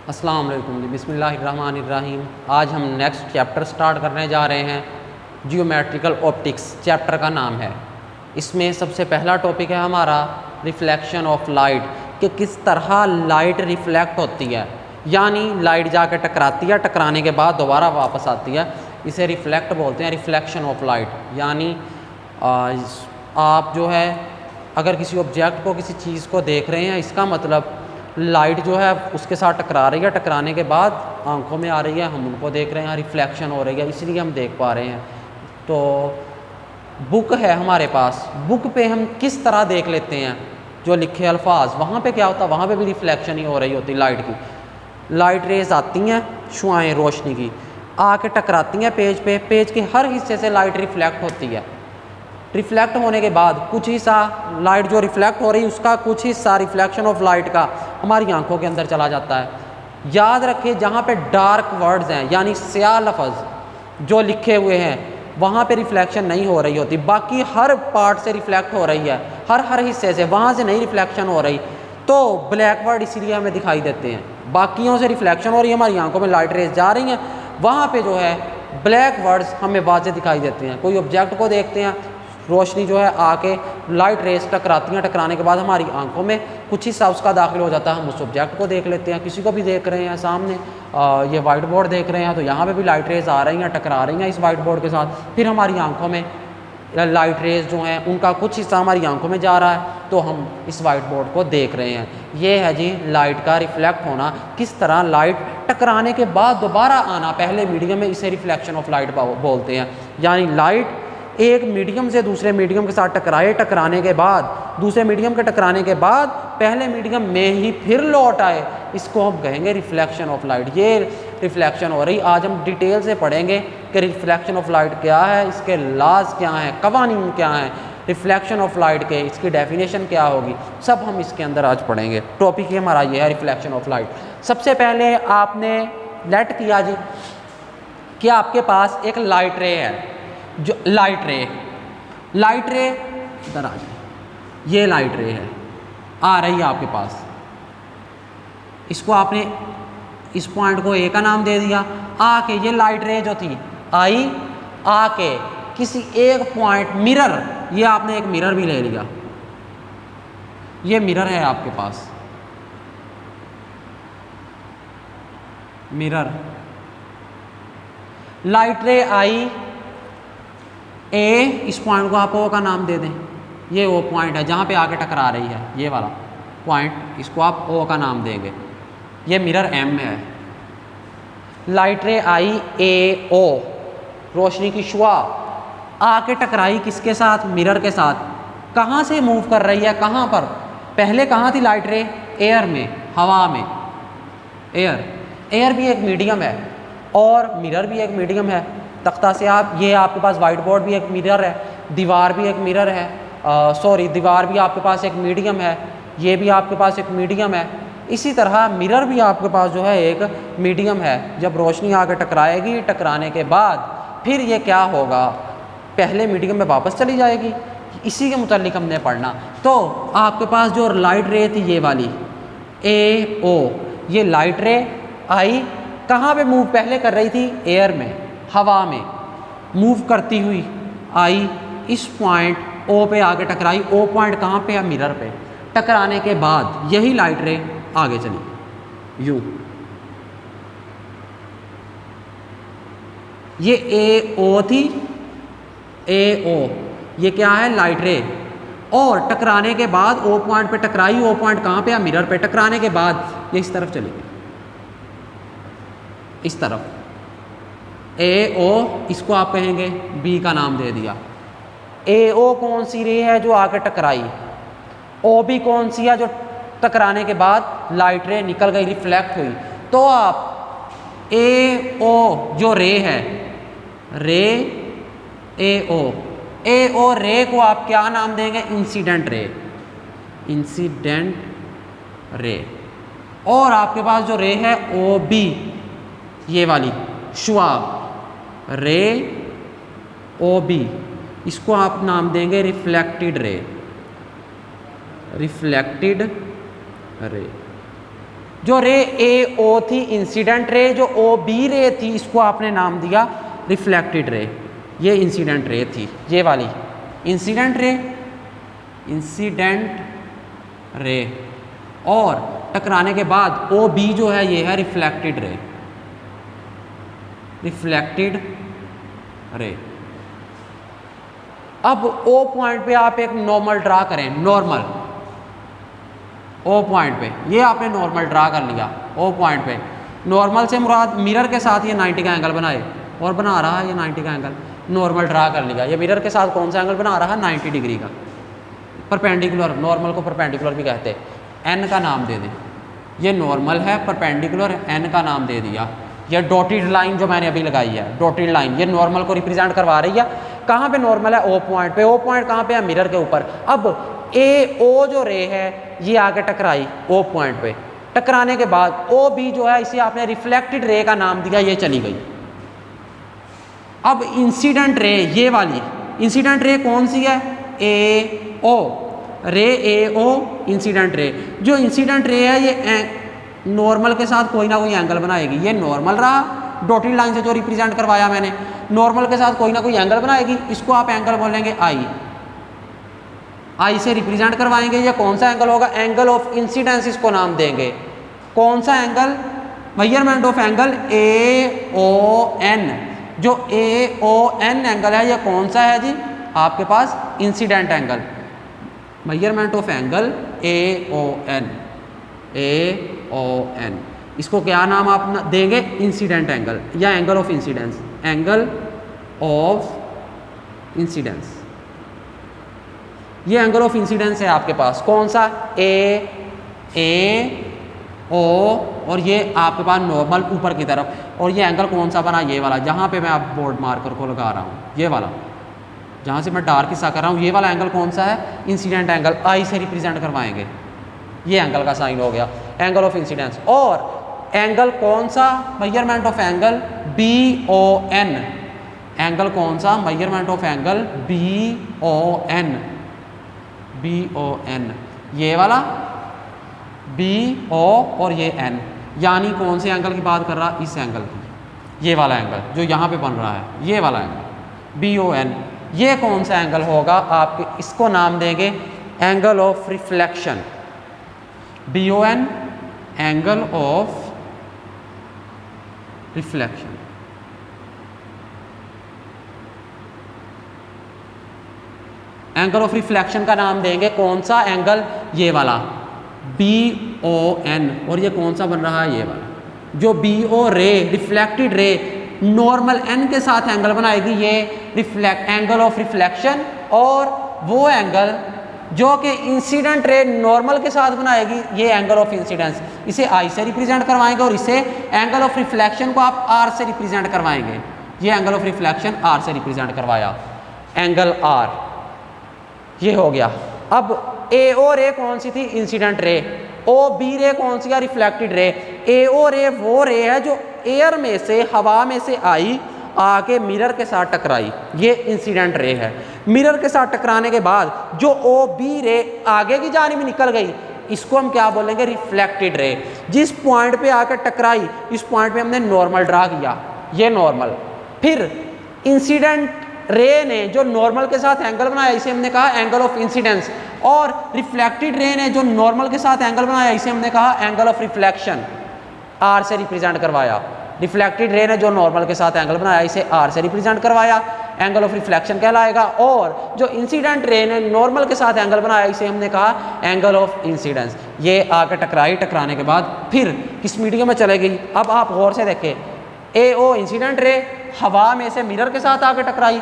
अस्सलाम वालेकुम जी, बिस्मिल्लाहिर्रहमानिर्रहीम। आज हम नेक्स्ट चैप्टर स्टार्ट करने जा रहे हैं। जियोमेट्रिकल ऑप्टिक्स चैप्टर का नाम है। इसमें सबसे पहला टॉपिक है हमारा रिफ्लेक्शन ऑफ लाइट, कि किस तरह लाइट रिफ्लेक्ट होती है, यानी लाइट जाके टकराती है, टकराने के बाद दोबारा वापस आती है। इसे रिफ्लेक्ट बोलते हैं, रिफ्लेक्शन ऑफ लाइट। यानी आप जो है अगर किसी ऑब्जेक्ट को, किसी चीज़ को देख रहे हैं, इसका मतलब लाइट जो है उसके साथ टकरा रही है, टकराने के बाद आंखों में आ रही है, हम उनको देख रहे हैं, रिफ्लेक्शन हो रही है, इसलिए हम देख पा रहे हैं। तो बुक है हमारे पास, बुक पे हम किस तरह देख लेते हैं, जो लिखे अल्फाज, वहाँ पे क्या होता है, वहाँ पे भी रिफ्लेक्शन ही हो रही होती लाइट की। लाइट रेज आती हैं, शुआएँ रोशनी की आके टकराती हैं पेज पे, पेज के हर हिस्से से लाइट रिफ्लेक्ट होती है। रिफ्लेक्ट होने के बाद कुछ हिस्सा लाइट जो रिफ्लेक्ट हो रही है उसका कुछ हिस्सा रिफ्लेक्शन ऑफ लाइट का हमारी आंखों के अंदर चला जाता है। याद रखिए, जहाँ पे डार्क वर्ड्स हैं यानी स्याह लफ्ज़ जो लिखे हुए हैं वहाँ पे रिफ्लेक्शन नहीं हो रही होती, बाकी हर पार्ट से रिफ्लेक्ट हो रही है, हर हिस्से से, वहाँ से नहीं रिफ्लेक्शन हो रही। तो ब्लैक वर्ड इसीलिए हमें दिखाई देते हैं, बाकियों से रिफ्लेक्शन हो रही है, हमारी आंखों में लाइट रेज जा रही हैं, वहाँ पे जो है ब्लैक वर्ड्स हमें वाज़े दिखाई देते हैं। कोई ऑब्जेक्ट को देखते हैं, रोशनी जो है आके लाइट रेस टकराती हैं, टकराने के बाद हमारी आंखों में कुछ हिस्सा उसका दाखिल हो जाता है, हम उस ऑब्जेक्ट को देख लेते हैं। किसी को भी देख रहे हैं सामने, ये वाइट बोर्ड देख रहे हैं, तो यहाँ पे भी लाइट रेस आ रही हैं, टकरा रही हैं इस वाइट बोर्ड के साथ, फिर हमारी आंखों में लाइट रेस जो हैं उनका कुछ हिस्सा हमारी आंखों में जा रहा है, तो हम इस वाइट बोर्ड को देख रहे हैं। ये है जी लाइट का रिफ्लेक्ट होना, किस तरह लाइट टकराने के बाद दोबारा आना, पहले मीडियम में, इसे रिफ्लेक्शन ऑफ लाइट बोलते हैं। यानी लाइट एक मीडियम से दूसरे मीडियम के साथ टकराए, टकराने के बाद दूसरे मीडियम के टकराने के बाद पहले मीडियम में ही फिर लौट आए, इसको हम कहेंगे रिफ्लेक्शन ऑफ लाइट। ये रिफ्लेक्शन हो रही। आज हम डिटेल से पढ़ेंगे कि रिफ्लेक्शन ऑफ लाइट क्या है, इसके लॉज क्या हैं, कवानीन क्या हैं, रिफ्लेक्शन ऑफ लाइट के इसकी डेफिनेशन क्या होगी, सब हम इसके अंदर आज पढ़ेंगे। टॉपिक ही हमारा ये है रिफ्लेक्शन ऑफ लाइट। सबसे पहले आपने लेट किया जी कि आपके पास एक लाइट रे है, जो लाइट रे इधर आ जाए, ये लाइट रे है, आ रही है आपके पास। इसको आपने इस पॉइंट को ए का नाम दे दिया। आके ये लाइट रे जो थी आई, आके किसी एक पॉइंट मिरर, ये आपने एक मिरर भी ले लिया, ये मिरर है आपके पास, मिरर। लाइट रे आई ए, इस पॉइंट को आप ओ का नाम दे दें, ये वो पॉइंट है जहाँ पे आके टकरा रही है, ये वाला पॉइंट, इसको आप ओ का नाम देंगे। ये मिरर एम है। लाइट रे आई ए ओ, रोशनी की शुआ आके टकराई किसके साथ, मिरर के साथ। कहाँ से मूव कर रही है, कहाँ पर, पहले कहाँ थी लाइट रे, एयर में, हवा में। एयर भी एक मीडियम है और मिरर भी एक मीडियम है। तख्ता से आप, ये आपके पास वाइट बोर्ड भी एक मिरर है, दीवार भी एक मिरर है, दीवार भी आपके पास एक मीडियम है, ये भी आपके पास एक मीडियम है। इसी तरह मिरर भी आपके पास जो है एक मीडियम है। जब रोशनी आकर टकराएगी, टकराने के बाद फिर ये क्या होगा, पहले मीडियम में वापस चली जाएगी। इसी के मुतालिक हमने पढ़ना। तो आपके पास जो लाइट रे थी ये वाली ए ओ, ये लाइट रे आई कहाँ पे मूव पहले कर रही थी, एयर में, हवा में मूव करती हुई आई, इस पॉइंट ओ पे आके टकराई। ओ पॉइंट कहाँ पे है, मिरर पे। टकराने के बाद यही लाइट रे आगे चली यूं, ये ए ओ थी, ए ओ, ये क्या है, लाइट रे। और टकराने के बाद ओ पॉइंट पे टकराई, ओ पॉइंट कहाँ पे है, मिरर पे। टकराने के बाद ये इस तरफ चली गई, इस तरफ ए ओ, इसको आप कहेंगे बी का नाम दे दिया। ए ओ कौन सी रे है जो आकर टकराई, ओ बी कौन सी है जो टकराने के बाद लाइट रे निकल गई, रिफ्लेक्ट हुई। तो आप ए ओ जो रे है, रे ए ओ रे को आप क्या नाम देंगे, इंसिडेंट रे, इंसिडेंट रे। और आपके पास जो रे है ओ बी, ये वाली शुआ, रे ओ बी, इसको आप नाम देंगे रिफ्लेक्टेड रे, रिफ्लेक्टेड रे। जो रे ए ओ थी इंसिडेंट रे, जो ओ बी रे थी इसको आपने नाम दिया रिफ्लेक्टेड रे। ये इंसिडेंट रे थी, ये वाली इंसिडेंट रे, इंसिडेंट रे, और टकराने के बाद ओ बी जो है ये है रिफ्लेक्टेड रे, रिफ्लेक्टेड रे। अब ओ पॉइंट पे आप एक नॉर्मल ड्रा करें, नॉर्मल ओ पॉइंट पे, ये आपने नॉर्मल ड्रा कर लिया ओ पॉइंट पे। नॉर्मल से मुराद मिरर के साथ ये 90 का एंगल बनाए, और बना रहा है ये 90 का एंगल, नॉर्मल ड्रा कर लिया। ये मिरर के साथ कौन सा एंगल बना रहा है? 90 डिग्री का, परपेंडिकुलर। नॉर्मल को परपेंडिकुलर भी कहते हैं। एन का नाम दे दें, ये नॉर्मल है, परपेंडिकुलर, एन का नाम दे दिया। ये डॉटेड लाइन जो मैंने अभी लगाई है, डॉटेड लाइन, ये नॉर्मल को रिप्रेजेंट करवा रही है। कहाँ पे नॉर्मल है? ओ पॉइंट पे। ओ पॉइंट कहाँ पे है? मिरर के ऊपर। अब ए ओ जो रे है ये आके टकराई ओ पॉइंट पे, टकराने के बाद ओ बी जो है इसे आपने रिफ्लेक्टेड रे का नाम दिया, ये चली गई। अब इंसिडेंट रे, ये वाली इंसिडेंट रे कौन सी है? ए ओ रे, ए ओ इंसिडेंट रे। जो इंसिडेंट रे है ये नॉर्मल के साथ कोई ना कोई एंगल बनाएगी। ये नॉर्मल रहा, डॉटेड लाइन से जो रिप्रेजेंट करवाया मैंने, नॉर्मल के साथ कोई ना कोई एंगल बनाएगी। इसको आप एंगल बोलेंगे आई, आई से रिप्रेजेंट करवाएंगे। ये कौन सा एंगल होगा? एंगल ऑफ इंसिडेंस इसको नाम देंगे। कौन सा angle? Measurement of angle A O N. जो ए ओ एन एंगल है ये कौन सा है जी? आपके पास incident angle. Measurement of angle A O N, A O N, इसको क्या नाम आप देंगे? इंसिडेंट एंगल या angle of incidence, angle of incidence. ये एंगल ऑफ इंसिडेंस है आपके पास। कौन सा? ए ओ, और ये आपके पास नॉर्मल ऊपर की तरफ। और ये एंगल कौन सा बना? ये वाला, जहाँ पे मैं आप बोर्ड मार्कर को लगा रहा हूँ, ये वाला, जहाँ से मैं डार्क हिस्सा कर रहा हूँ, ये वाला एंगल कौन सा है? Incident angle. आई से रिप्रेजेंट करवाएंगे, ये एंगल का साइन हो गया, एंगल ऑफ इंसिडेंस। और एंगल कौन सा? Measurement of angle B O N. Angle कौन सा? Measurement of angle B O N, B O N, ये वाला बी ओ और ये एन। यानी कौन से एंगल की बात कर रहा? इस एंगल की, ये वाला एंगल जो यहाँ पे बन रहा है, ये वाला एंगल बी ओ एन। ये कौन सा एंगल होगा? आपके इसको नाम देंगे angle of reflection, B O N, angle of reflection. Angle of reflection का नाम देंगे कौन सा एंगल? ये वाला बी ओ एन। और ये कौन सा बन रहा है? ये वाला, जो बी ओ रे, रिफ्लेक्टेड रे, नॉर्मल एन के साथ एंगल बनाएगी, ये एंगल ऑफ रिफ्लेक्शन। और वो एंगल जो कि इंसिडेंट रे नॉर्मल के साथ बनाएगी, ये एंगल ऑफ इंसिडेंस। इसे आई से रिप्रेजेंट करवाएंगे, और इसे एंगल ऑफ रिफ्लेक्शन को आप आर से रिप्रेजेंट करवाएंगे। ये एंगल ऑफ रिफ्लेक्शन आर से रिप्रेजेंट करवाया, एंगल आर, ये हो गया। अब ए ओ रे कौन सी थी? Incident ray. ओ बी रे कौन सी है? Reflected ray. ए ओ रे वो रे है जो एयर में से, हवा में से आई, आके मिरर के साथ टकराई, ये इंसिडेंट रे है। मिरर के साथ टकराने के बाद जो ओ बी रे आगे की जानिब निकल गई, इसको हम क्या बोलेंगे? Reflected ray. जिस पॉइंट पे आकर टकराई, इस पॉइंट पे हमने नॉर्मल ड्रा किया, ये नॉर्मल। फिर इंसिडेंट रे ने जो नॉर्मल के साथ एंगल बनाया, इसे हमने कहा एंगल ऑफ इंसिडेंस। और रिफ्लेक्टेड रे ने जो नॉर्मल के साथ एंगल बनाया, इसे हमने कहा एंगल ऑफ रिफ्लेक्शन, आर से रिप्रेजेंट करवाया। रिफ्लेक्टेड रे ने जो नॉर्मल के साथ एंगल बनाया, इसे आर से रिप्रेजेंट करवाया, एंगल ऑफ रिफ्लेक्शन कहलाएगा। और जो इंसिडेंट रे ने नॉर्मल के साथ एंगल बनाया, इसे हमने कहा एंगल ऑफ इंसिडेंस। ये आकर टकराई, टकराने के बाद फिर किस मीडियम में चले गई? अब आप गौर से देखें, ए ओ इंसिडेंट रे हवा में से मिरर के साथ आके टकराई,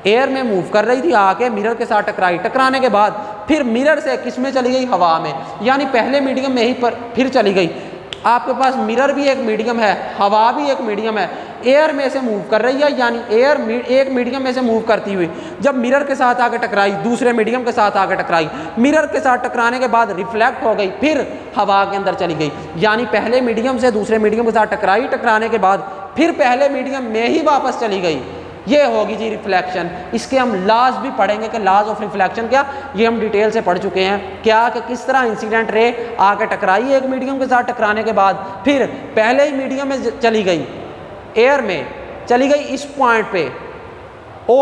एयर में मूव कर रही थी, आके मिरर के साथ टकराई, टकराने के बाद फिर मिरर से किस में चली गई? हवा में। यानी पहले मीडियम में ही पर फिर चली गई। आपके पास मिरर भी एक मीडियम है, हवा भी एक मीडियम है, एयर में से मूव कर रही है, यानी एयर एक मीडियम में से मूव करती हुई जब मिरर के साथ आके टकराई, दूसरे मीडियम के साथ आके टकराई, मिरर के साथ टकराने के बाद रिफ्लेक्ट हो गई, फिर हवा के अंदर चली गई। यानी पहले मीडियम से दूसरे मीडियम के साथ टकराई, टकराने के बाद फिर पहले मीडियम में ही वापस चली गई। ये होगी जी रिफ्लेक्शन। इसके हम लॉज भी पढ़ेंगे कि लॉज ऑफ रिफ्लेक्शन क्या, ये हम डिटेल से पढ़ चुके हैं क्या, कि किस तरह इंसिडेंट रे आके टकराई एक मीडियम के साथ, टकराने के बाद फिर पहले ही मीडियम में चली गई, एयर में चली गई इस पॉइंट पे ओ,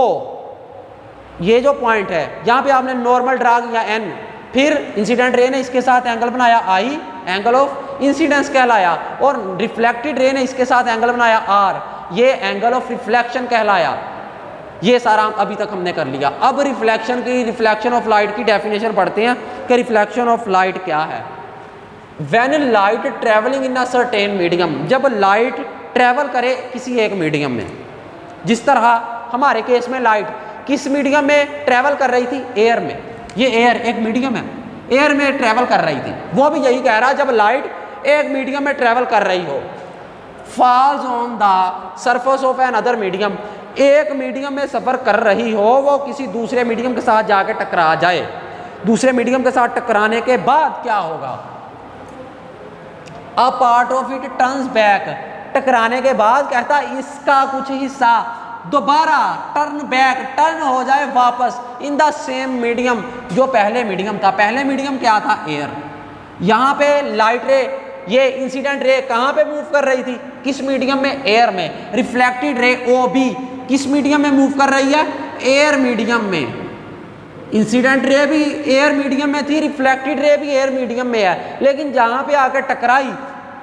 ये जो पॉइंट है यहाँ पे आपने नॉर्मल ड्रा किया एन, फिर इंसिडेंट रे ने इसके साथ एंगल बनाया आई, एंगल ऑफ इंसिडेंस कहलाया, और रिफ्लेक्टेड रे ने इसके साथ एंगल बनाया आर, ये एंगल ऑफ रिफ्लेक्शन कहलाया। ये सारा अभी तक हमने कर लिया। अब रिफ्लेक्शन की, रिफ्लेक्शन ऑफ लाइट की डेफिनेशन पढ़ते हैं कि रिफ्लेक्शन ऑफ लाइट क्या है। When light travelling in a certain medium, जब लाइट ट्रेवल करे किसी एक मीडियम में, जिस तरह हमारे केस में लाइट किस मीडियम में ट्रेवल कर रही थी, एयर में, ये एयर एक मीडियम है, एयर में ट्रेवल कर रही थी, वो भी यही कह रहा है जब लाइट एक मीडियम में ट्रेवल कर रही हो, falls on the surface of an other medium, एक मीडियम में सफर कर रही हो, वो किसी दूसरे मीडियम के साथ जाके टकरा जाए, दूसरे मीडियम के साथ टकराने के बाद क्या होगा, a part of it turns back, टकराने के बाद कहता इसका कुछ हिस्सा दोबारा टर्न बैक, टर्न हो जाए वापस इन द सेम मीडियम, जो पहले मीडियम था। पहले मीडियम क्या था, एयर। यहाँ पे लाइट रे, ये इंसिडेंट रे कहाँ पे मूव कर रही थी, किस मीडियम में, एयर में। रिफ्लेक्टेड रे ओ बी किस मीडियम में मूव कर रही है, एयर मीडियम में। इंसिडेंट रे भी एयर मीडियम में थी, रिफ्लेक्टेड रे भी एयर मीडियम में है, लेकिन जहाँ पे आकर टकराई,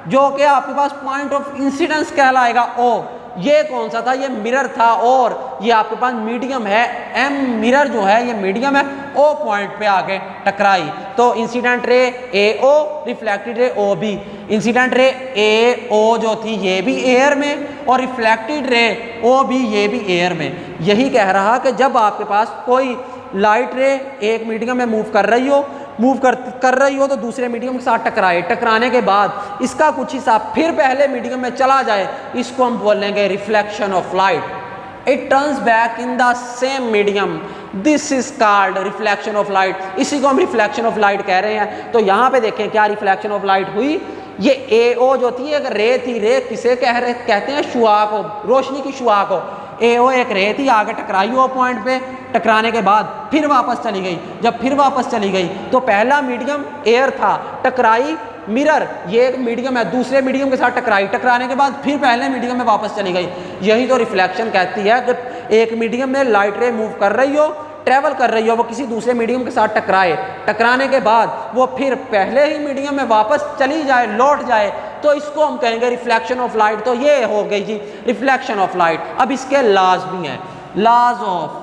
जो कि आपके पास पॉइंट ऑफ इंसिडेंस कहलाएगा ओ, ये कौन सा था, ये मिरर था, और ये आपके पास मीडियम है एम, मिरर जो है ये मीडियम है, ओ पॉइंट पे आके टकराई, तो इंसिडेंट रे ए ओ, reflected ray O B. Incident ray ए ओ जो थी ये भी एयर में, और रिफ्लेक्टेड रे ओ बी ये भी एयर में। यही कह रहा कि जब आपके पास कोई लाइट रे एक मीडियम में मूव कर रही हो, कर रही हो तो दूसरे मीडियम के साथ टकराए, टकराने के बाद इसका कुछ हिस्सा फिर पहले मीडियम में चला जाए, इसको हम बोलेंगे reflection of light. It turns back in the same medium, this is called reflection of light. इसी को हम रिफ्लेक्शन ऑफ लाइट कह रहे हैं। तो यहाँ पे देखें क्या रिफ्लेक्शन ऑफ लाइट हुई, ये ए ओ जो थी एक रे थी, रे किसे कहते हैं, शुआ को, रोशनी की शुआ को। ए ओ एक रे थी, आगे टकराई वो पॉइंट पे, टकराने के बाद फिर वापस चली गई। जब फिर वापस चली गई तो पहला मीडियम एयर था, टकराई मिरर, ये एक मीडियम है, दूसरे मीडियम के साथ टकराई, टकराने के बाद फिर पहले मीडियम में वापस चली गई। यही तो रिफ्लेक्शन कहती है कि एक मीडियम में लाइट रे मूव कर रही हो, ट्रेवल कर रही हो, वो किसी दूसरे मीडियम के साथ टकराए, टकराने के बाद वो फिर पहले ही मीडियम में वापस चली जाए, लौट जाए, तो इसको हम कहेंगे रिफ्लेक्शन ऑफ लाइट। तो ये हो गई जी रिफ्लेक्शन ऑफ लाइट। अब इसके लॉज भी हैं, लॉज ऑफ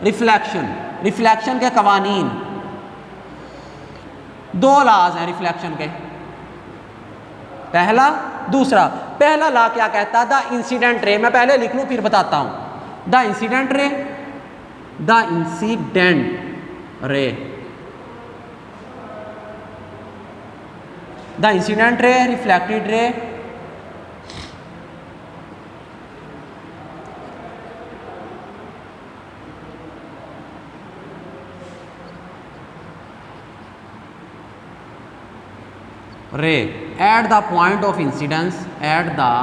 रिफ्लेक्शन, रिफ्लेक्शन के कवानीन, दो लॉज हैं रिफ्लेक्शन के, पहला दूसरा। पहला लॉ क्या कहता है, द इंसिडेंट रे, मैं पहले लिख लूं फिर बताता हूं। The incident ray, the incident ray, the incident ray, reflected ray, ray at the point of incidence, at the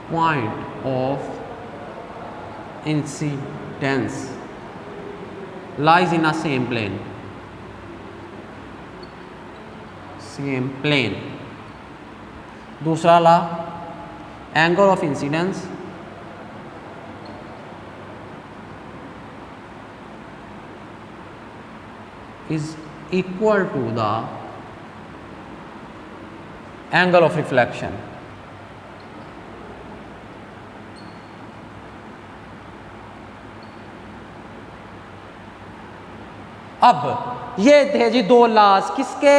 point of incidence lies in a same plane, same plane. दूसरा ला, angle of incidence is equal to the angle of reflection. अब ये थे जी दो laws किसके,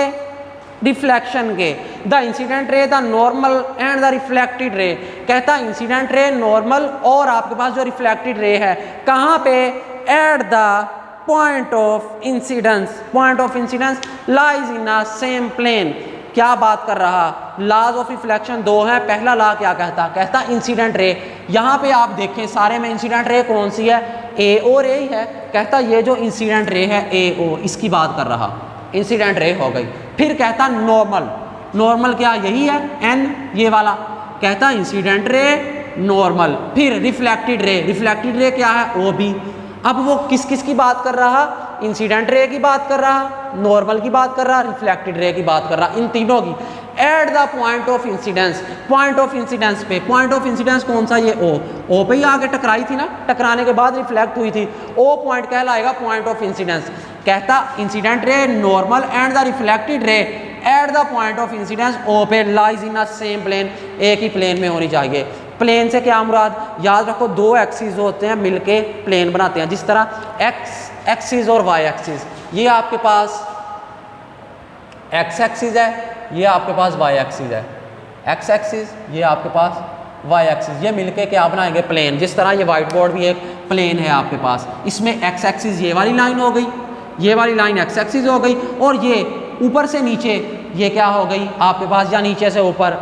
reflection के। The incident ray, the normal and the reflected रे। कहता incident ray normal, और आपके पास जो रिफ्लेक्टेड रे है कहाँ पे, at the point of incidence, point of incidence lies in a same plane. क्या बात कर रहा, लॉज ऑफ रिफ्लेक्शन दो हैं। पहला लॉ क्या कहता, कहता इंसिडेंट रे। यहाँ पे आप देखें सारे में इंसिडेंट रे कौन सी है, ए ओ रे ही है। कहता ये जो इंसिडेंट रे है ए ओ, इसकी बात कर रहा, इंसिडेंट रे हो गई। फिर कहता नॉर्मल, नॉर्मल क्या यही है एन, ये वाला। कहता इंसिडेंट रे नॉर्मल, फिर रिफ्लेक्टेड रे क्या है? O B. अब वो किस किस की बात कर रहा? इंसिडेंट रे की बात कर रहा, नॉर्मल की बात कर रहा, रिफ्लेक्टेड रे की बात कर रहा, इन तीनों की। Eight the point of incidence, point of incidence पे, पॉइंट ऑफ इंसिडेंस कौन सा? ये ओ पे ही आके टकराई थी ना, टकराने के बाद रिफ्लेक्ट हुई थी, ओ पॉइंट कहलाएगा पॉइंट ऑफ इंसिडेंस। कहता incident ray, normal and the reflected ray at the point of incidence O पे lies in a same plane, एक ही प्लेन में होनी चाहिए। प्लेन से क्या मुराद? याद रखो, दो एक्सिस होते हैं मिलके प्लेन बनाते हैं, जिस तरह एक्स एक्सिस और वाई एक्सिस। ये आपके पास एक्स एक्सिस है, ये आपके पास वाई एक्सिस है, एक्स एक्सिस, ये आपके पास वाई एक्सिस, ये मिलके क्या बनाएंगे? प्लेन। जिस तरह ये व्हाइट बोर्ड भी एक प्लेन है आपके पास, इसमें एक्स एक्सिस ये वाली लाइन हो गई, ये वाली लाइन एक्स एक्सिस हो गई, और ये ऊपर से नीचे ये क्या हो गई आपके पास, या नीचे से ऊपर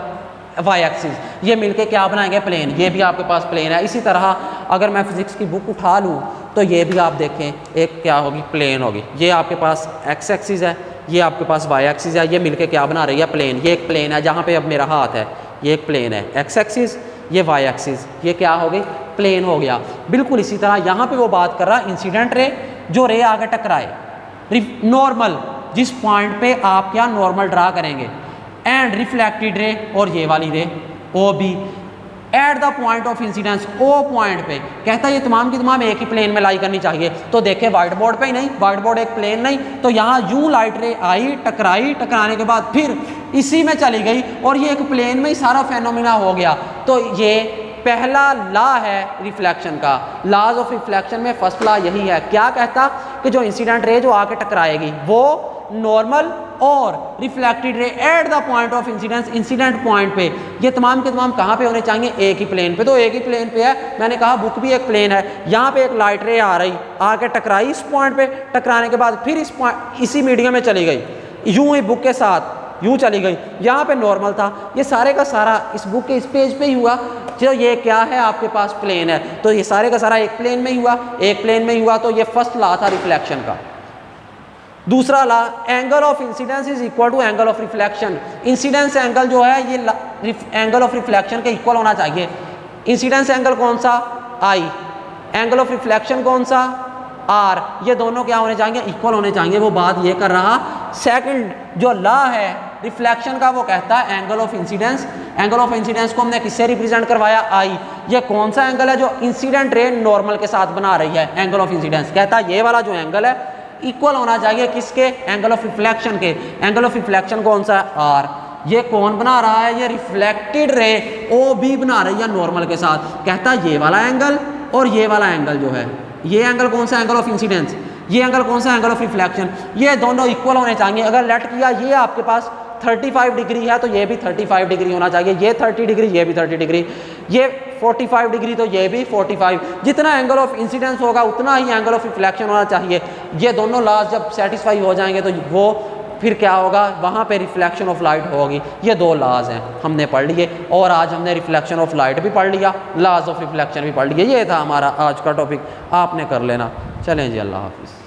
वाई एक्सिस, ये मिलके क्या बनाएंगे? प्लेन। ये भी आपके पास प्लेन है। इसी तरह अगर मैं फिजिक्स की बुक उठा लूँ तो ये भी आप देखें, एक क्या होगी? प्लेन होगी। ये आपके पास एक्स एक्सिस है, ये आपके पास वाई एक्सिस है, ये मिलके क्या बना रही है? प्लेन। ये एक प्लेन है, जहाँ पे अब मेरा हाथ है ये एक प्लेन है, एक्स एक्सिस, ये वाई एक्सिस, ये क्या हो गई? प्लेन हो गया। बिल्कुल इसी तरह यहाँ पे वो बात कर रहा है इंसिडेंट रे, जो रे आगे टकराए, नॉर्मल, जिस पॉइंट पे आप क्या नॉर्मल ड्रा करेंगे, एंड रिफ्लेक्टेड रे, और ये वाली ray O B at the point of incidence, O point पे। कहता है ये तमाम की तमाम एक ही प्लेन में लाई करनी चाहिए। तो देखें व्हाइट बोर्ड पे ही नहीं, व्हाइट बोर्ड एक प्लेन नहीं, तो यहाँ यूं लाइट रे आई, टकराई, टकराने के बाद फिर इसी में चली गई, और ये एक प्लेन में ही सारा फेनोमिना हो गया। तो ये पहला लॉ है रिफ्लेक्शन का। लॉज ऑफ रिफ्लेक्शन में फर्स्ट लॉ यही है। क्या कहता? कि जो इंसिडेंट रे जो आके टकराएगी वो नॉर्मल और reflected ray at the point of incidence, incident point पे, ये तमाम के तमाम कहाँ पे होने चाहिए? एक ही प्लेन पे। तो एक ही प्लेन पे है, मैंने कहा बुक भी एक प्लेन है। यहाँ पे एक लाइट रे आ रही, आके टकराई इस पॉइंट पे, टकराने के बाद फिर इस पॉइंट, इसी मीडियम में चली गई, यूं ही बुक के साथ यूं चली गई। यहाँ पे नॉर्मल था, ये सारे का सारा इस बुक के इस पेज पे ही हुआ। जो ये क्या है आपके पास? प्लेन है, तो ये सारे का सारा एक प्लेन में ही हुआ, एक प्लेन में ही हुआ। तो ये फर्स्ट लॉ था रिफ्लेक्शन का। दूसरा law, angle of incidence is equal to angle of reflection. Incidence angle जो है ये एंगल ऑफ रिफ्लेक्शन के इक्वल होना चाहिए। इंसिडेंस एंगल कौन सा? आई, एंगल ऑफ रिफ्लेक्शन कौन सा? आर। ये दोनों क्या होने चाहिए? इक्वल होने चाहिए। वो बात ये कर रहा। सेकंड जो लॉ है रिफ्लेक्शन का, वो कहता है angle of incidence. Angle of incidence को हमने किससे रिप्रेजेंट करवाया? आई। ये कौन सा एंगल है जो इंसिडेंट रे नॉर्मल के साथ बना रही है? Angle of incidence. कहता है ये वाला जो एंगल है इक्वल होना चाहिए किसके? एंगल ऑफ रिफ्लेक्शन के। एंगल ऑफ रिफ्लेक्शन कौन सा है? आर। ये कौन बना रहा है? ये रिफ्लेक्टेड रे ओ बी बना रही है नॉर्मल के साथ। कहता है ये वाला एंगल और ये वाला एंगल जो है, ये एंगल कौन सा? Angle of incidence. ये एंगल कौन सा? Angle of reflection. ये दोनों इक्वल होने चाहिए। अगर लेट किया ये आपके पास 35 डिग्री है तो ये भी 35 डिग्री होना चाहिए, ये 30 डिग्री, ये भी 30 डिग्री, ये 45 डिग्री तो ये भी 45। जितना एंगल ऑफ इंसिडेंस होगा उतना ही एंगल ऑफ रिफ्लेक्शन होना चाहिए। ये दोनों लॉज जब सेटिस्फाई हो जाएंगे तो वो फिर क्या होगा? वहाँ पे रिफ्लेक्शन ऑफ लाइट होगी। ये दो लॉज हैं हमने पढ़ लिए, और आज हमने रिफ्लेक्शन ऑफ लाइट भी पढ़ लिया, लॉज ऑफ रिफ्लेक्शन भी पढ़ लिया। ये था हमारा आज का टॉपिक, आपने कर लेना। चलें जी, अल्लाह हाफिज़।